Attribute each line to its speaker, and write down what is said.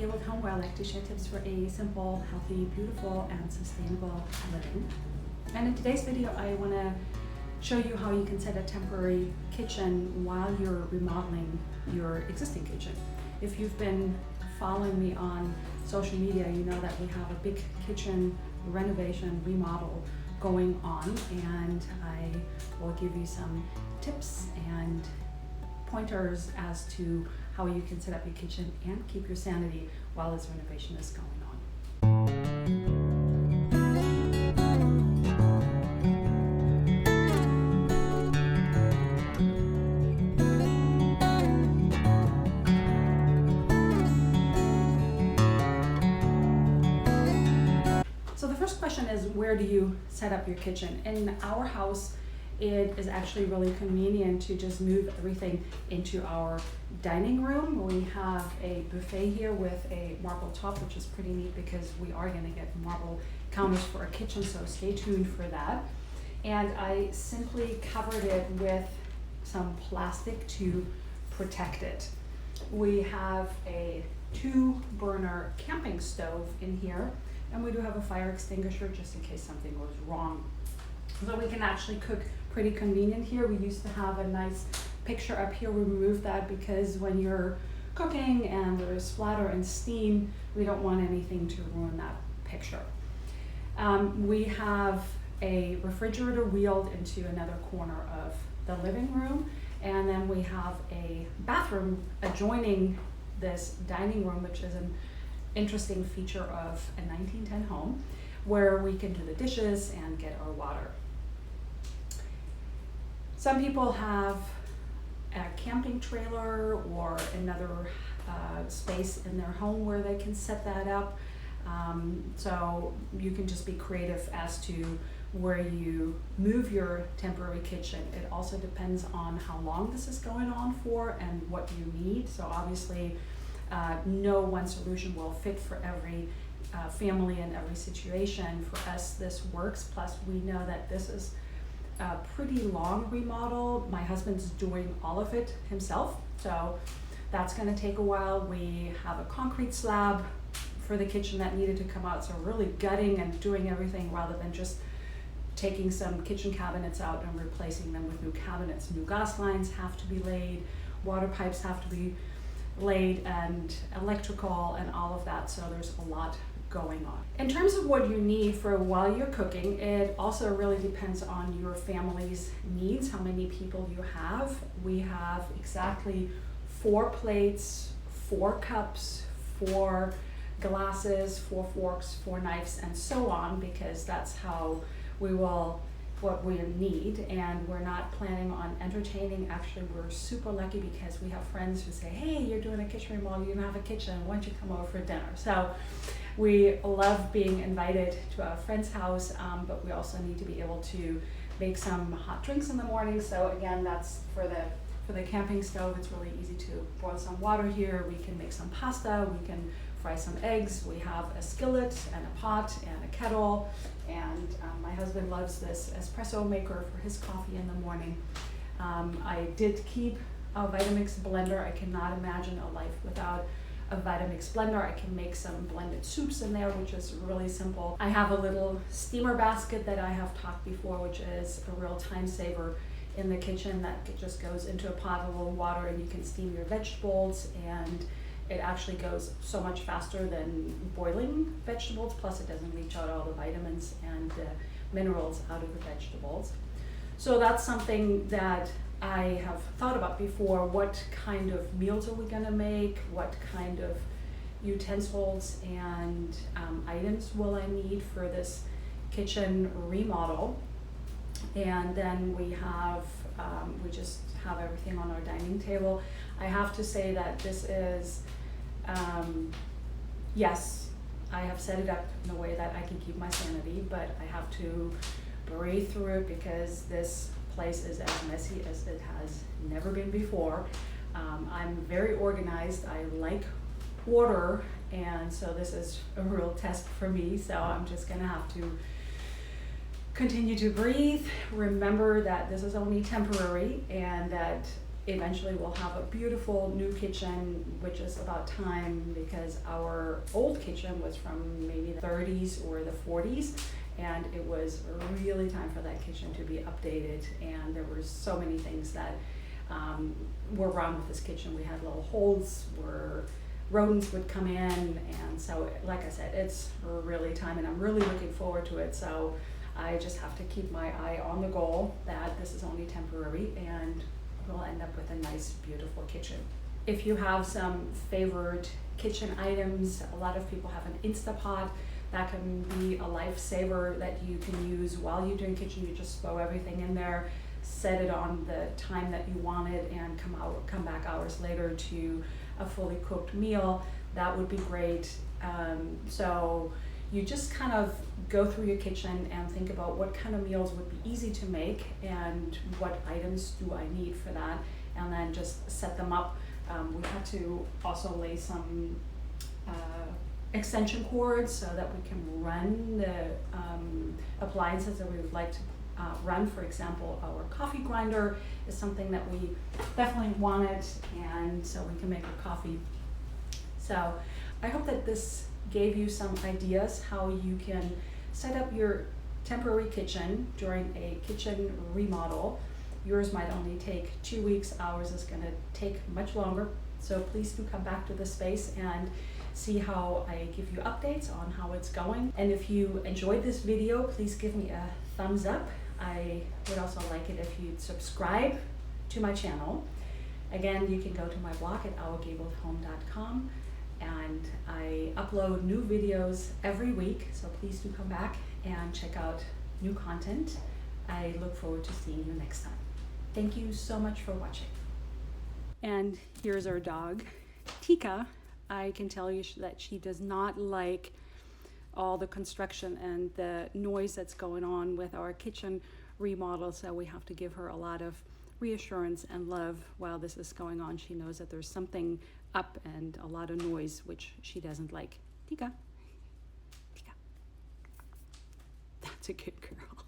Speaker 1: here with Home, where I like to share tips for a simple, healthy, beautiful, and sustainable living. And in today's video, I want to show you how you can set a temporary kitchen while you're remodeling your existing kitchen. If you've been following me on social media, you know that we have a big kitchen renovation remodel going on, and I will give you some tips and pointers as to how you can set up your kitchen and keep your sanity while this renovation is going on. So the first question is, where do you set up your kitchen? In our house, it is actually really convenient to just move everything into our dining room. We have a buffet here with a marble top, which is pretty neat because we are going to get marble counters for our kitchen, so stay tuned for that. And I simply covered it with some plastic to protect it. We have a 2-burner camping stove in here, and we do have a fire extinguisher just in case something goes wrong. So we can actually cook pretty convenient here. We used to have a nice picture up here. We removed that because when you're cooking and there's splatter and steam, we don't want anything to ruin that picture. We have a refrigerator wheeled into another corner of the living room, and then we have a bathroom adjoining this dining room, which is an interesting feature of a 1910 home, where we can do the dishes and get our water. Some people have a camping trailer or another space in their home where they can set that up. So you can just be creative as to where you move your temporary kitchen. It also depends on how long this is going on for and what you need. So obviously, no one solution will fit for every family and every situation. For us, this works. Plus, we know that this is a pretty long remodel. My husband's doing all of it himself, so that's going to take a while. We have a concrete slab for the kitchen that needed to come out, so really gutting and doing everything rather than just taking some kitchen cabinets out and replacing them with new cabinets. New gas lines have to be laid, water pipes have to be laid, and electrical and all of that, so there's a lot going on. In terms of what you need for while you're cooking, it also really depends on your family's needs, how many people you have. We have exactly 4 plates, 4 cups, 4 glasses, 4 forks, 4 knives, and so on, because that's how what we need, and we're not planning on entertaining. Actually, we're super lucky because we have friends who say, hey, you're doing a kitchen remodel, you don't have a kitchen, why don't you come over for dinner? So we love being invited to our friend's house, but we also need to be able to make some hot drinks in the morning. So again, that's for the camping stove. It's really easy to boil some water here. We can make some pasta, we can fry some eggs. We have a skillet and a pot and a kettle, and my husband loves this espresso maker for his coffee in the morning. I did keep a Vitamix blender. I cannot imagine a life without a Vitamix blender. I can make some blended soups in there, which is really simple. I have a little steamer basket that I have talked before, which is a real time saver in the kitchen. That just goes into a pot of a little water, and you can steam your vegetables, and it actually goes so much faster than boiling vegetables, plus it doesn't leach out all the vitamins and minerals out of the vegetables. So that's something that I have thought about before. What kind of meals are we gonna make? What kind of utensils and items will I need for this kitchen remodel? And then we just have everything on our dining table. I have to say that this is, yes, I have set it up in a way that I can keep my sanity, but I have to breathe through it because this place is as messy as it has never been before. I'm very organized. I like order, and so this is a real test for me. So I'm just gonna have to continue to breathe. Remember that this is only temporary, and that eventually we'll have a beautiful new kitchen, which is about time because our old kitchen was from maybe the 30s or the 40s, and it was really time for that kitchen to be updated. And there were so many things that were wrong with this kitchen. We had little holes where rodents would come in, and so like I said, it's really time, and I'm really looking forward to it. So I just have to keep my eye on the goal that this is only temporary and we'll end up with a nice, beautiful kitchen. If you have some favorite kitchen items, a lot of people have an Instapot. That can be a lifesaver that you can use while you're doing kitchen. You just throw everything in there, set it on the time that you want it, and come back hours later to a fully cooked meal. That would be great. So you just kind of go through your kitchen and think about what kind of meals would be easy to make and what items do I need for that, and then just set them up. We had to also lay some extension cords so that we can run the appliances that we would like to run. For example, our coffee grinder is something that we definitely wanted, and so we can make our coffee. So I hope that this gave you some ideas how you can set up your temporary kitchen during a kitchen remodel. Yours might only take 2 weeks, ours is going to take much longer. So please do come back to the space and see how I give you updates on how it's going. And if you enjoyed this video, please give me a thumbs up. I would also like it if you'd subscribe to my channel. Again, you can go to my blog at ourgabledhome.com, and I upload new videos every week, so please do come back and check out new content. I look forward to seeing you next time. Thank you so much for watching. And here's our dog, Tika. I can tell you that she does not like all the construction and the noise that's going on with our kitchen remodel, so we have to give her a lot of reassurance and love while this is going on. She knows that there's something up and a lot of noise, which she doesn't like. Tika. Tika. That's a good girl.